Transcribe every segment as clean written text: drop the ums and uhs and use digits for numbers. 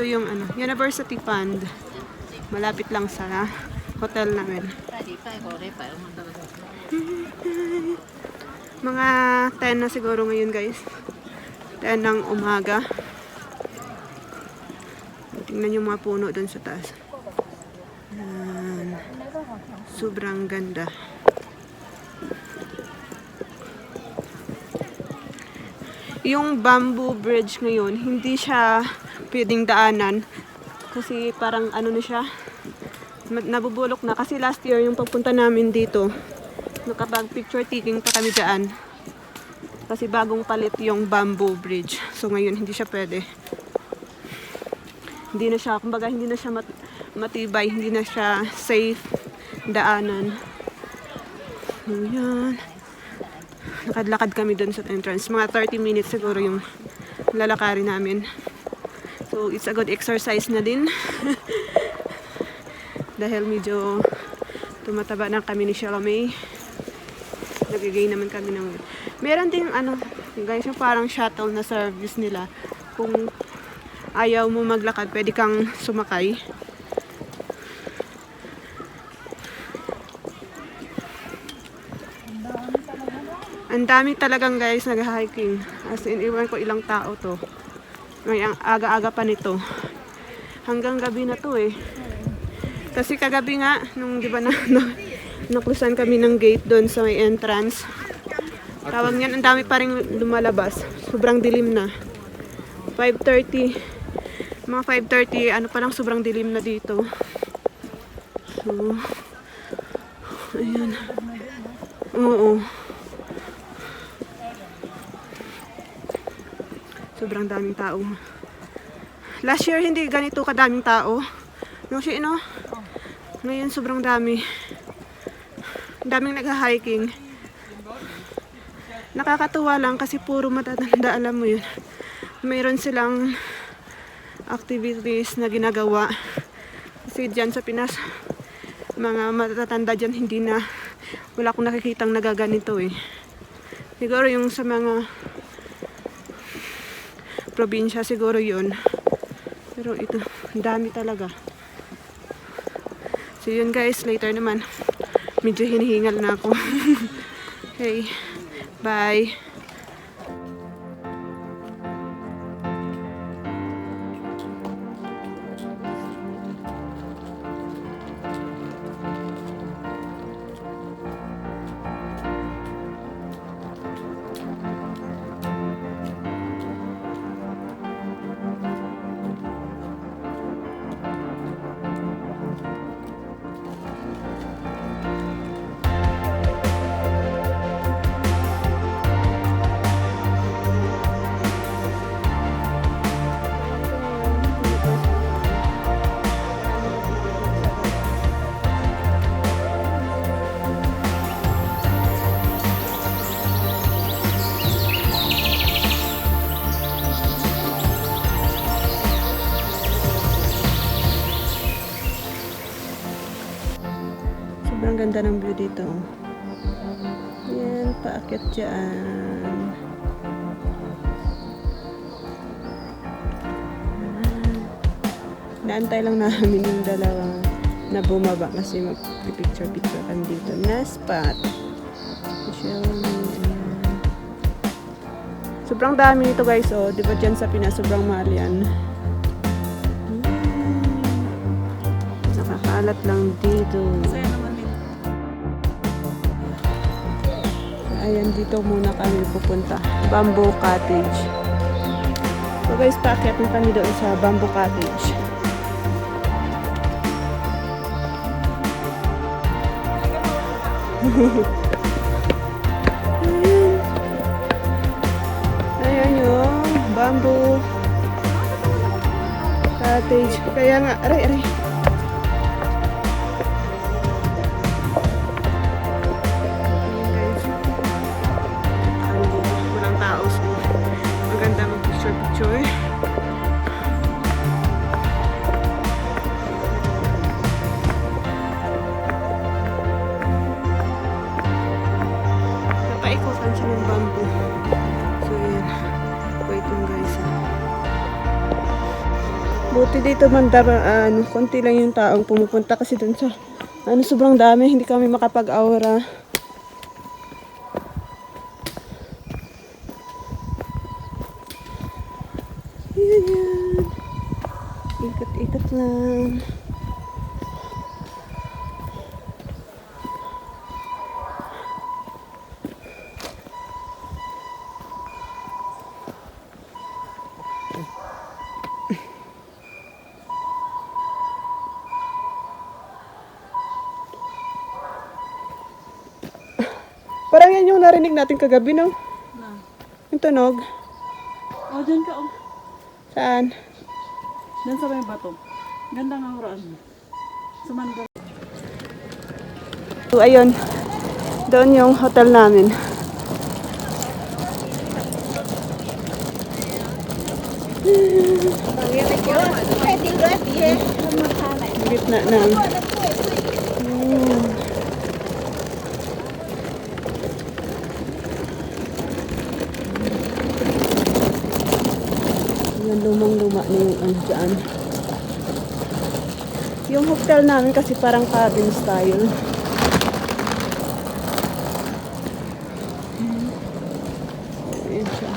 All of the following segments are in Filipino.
Ito yung University Fund. Malapit lang sa hotel namin. Mga 10 na siguro ngayon guys. 10 ng umaga. Tingnan yung mga puno doon sa taas. Yan. Sobrang ganda. Yung bamboo bridge ngayon, hindi siya pwedeng daanan. Kasi parang na siya. Nabubulok na. Kasi last year, yung pagpunta namin dito, nakapag picture taking pa kami dyan. Kasi bagong palit yung bamboo bridge. So ngayon hindi siya pwede. Hindi na siya, kumbaga hindi na siya matibay, hindi na siya safe daanan. So yan. Lakad-lakad kami dun sa entrance. Mga 30 minutes siguro yung lalakarin namin. So it's a good exercise na din. Dahil medyo tumataba na kami ni Shalamay. Nagigay naman kami ng meron ding guys, yung parang shuttle na service nila. Kung ayaw mo maglakad, pwede kang sumakay. Ang dami talagang guys nag-hiking. As in, iwan ko ilang tao to. Ngayong aga-aga pa nito. Hanggang gabi na to eh. Kasi kagabi nga, nung di ba naklusan kami ng gate doon sa may entrance. Tawag niyan, ang dami pa rin lumalabas. Sobrang dilim na. 5:30. Mga 5:30, pa lang sobrang dilim na dito. So, ayan. Oo. Sobrang daming tao. Last year, hindi ganito kadaming tao. No? Ngayon, sobrang dami. Daming nag-hiking. Nakakatuwa lang kasi puro matatanda, alam mo yun. Mayroon silang activities na ginagawa. Kasi dyan sa Pinas, mga matatanda dyan, wala akong nakikitang nagaganito eh. Siguro yung sa mga probinsya, siguro yun. Pero ito, dami talaga. So yun guys, later naman. Medyo hinihingal na ako. Okay, bye. Sobrang ganda ng view dito. Yan, paakyat dyan. Naantay lang namin yung dalawa na bumaba kasi mag-picture-picture kami dito na spot. Sobrang dami nito guys, oh. Diba dyan sa Pinas, sobrang mahal yan. Nakakalat lang dito. Ayan, dito muna kami pupunta. Bamboo Cottage. So guys, paakyat na kami doon sa Bamboo Cottage. Ayan yung Bamboo Cottage. Kaya nga, aray. Picture. Napaikutan siya ng bamboo. So yan. Wait lang guys. Buti dito man konti lang yung taong pumupunta kasi dun sa sobrang dami, hindi kami makapag-aura. Yan. Ikot-ikot lang. Parang yan yung narinig natin kagabi, no? Na. Yung tunog. Oh, dyan ka, oh. Saan? Dyan sa may bato. Ganda nga uraan mo. Sumanda. So, ayun. Doon yung hotel namin. Gitna na. Yan, lumang-luma na yung dyan. Yung hotel namin kasi parang cabin style. Ayan siya.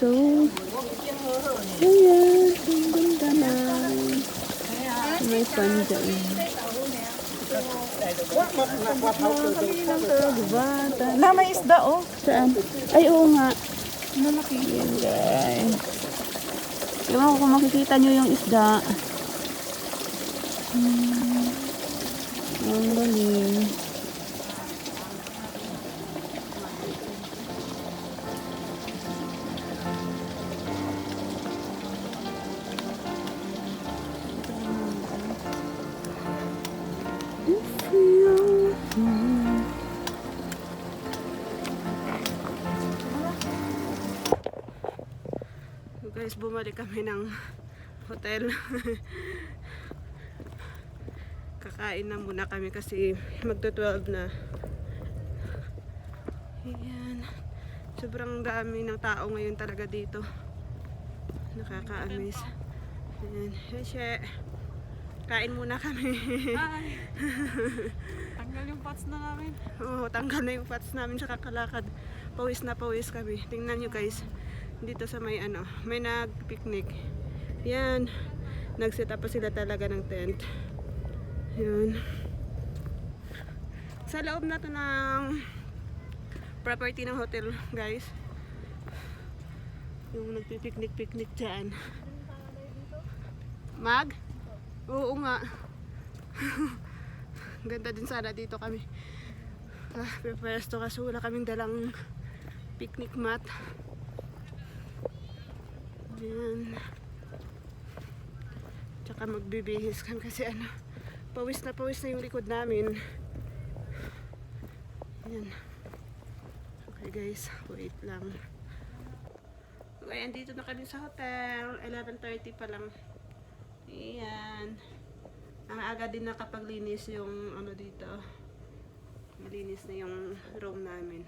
So, ayan. Ang ganda na. May pan dyan. Na, may isda, oh. Saan? Ay, oo nga. Malaki. Ayan, guys. Ewan ko kung makikita nyo yung isda. Ang galing. So guys, bumalik kami ng hotel. Kakain na muna kami kasi magto-12 na. Ayan. Sobrang dami ng tao ngayon talaga dito. Nakaka-amaze. Ayan. Hey, kain muna kami. Ay. Tanggal yung pots na namin. Oo, tanggal na yung fats namin sa kakalakad. Pawis na pawis kami. Tingnan nyo guys. Dito sa may may nag-picnic. Yan. Nag-set up pa sila talaga ng tent. Yan. Sa loob na to ng property ng hotel, guys. Yung nagpipiknik-piknik dyan. Mag? Oo nga. Ganda din sana dito kami. Preparesto kasi wala kaming dalang picnic mat. Yan. Tsaka magbibihis kan kasi pawis na yung likod namin. Yan. Okay guys, wait lang. Okay, andito na kami sa hotel. 11:30 pa lang. Ayan. Ang aga din nakapaglinis yung dito. Malinis na yung room namin.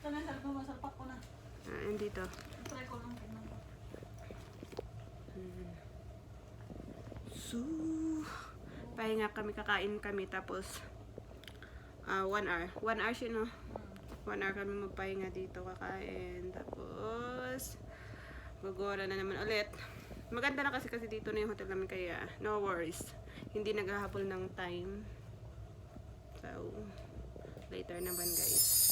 Sana sarap mo, masarpak ko na. Andito. Try ko lang. So, pahinga kami, kakain kami, tapos 1 hour. 1 hour siya, no? 1 hour kami magpahinga dito, kakain. Tapos, gagora na naman ulit. Maganda na kasi dito na yung hotel namin, kaya no worries. Hindi naghahabol ng time. So, later naman guys.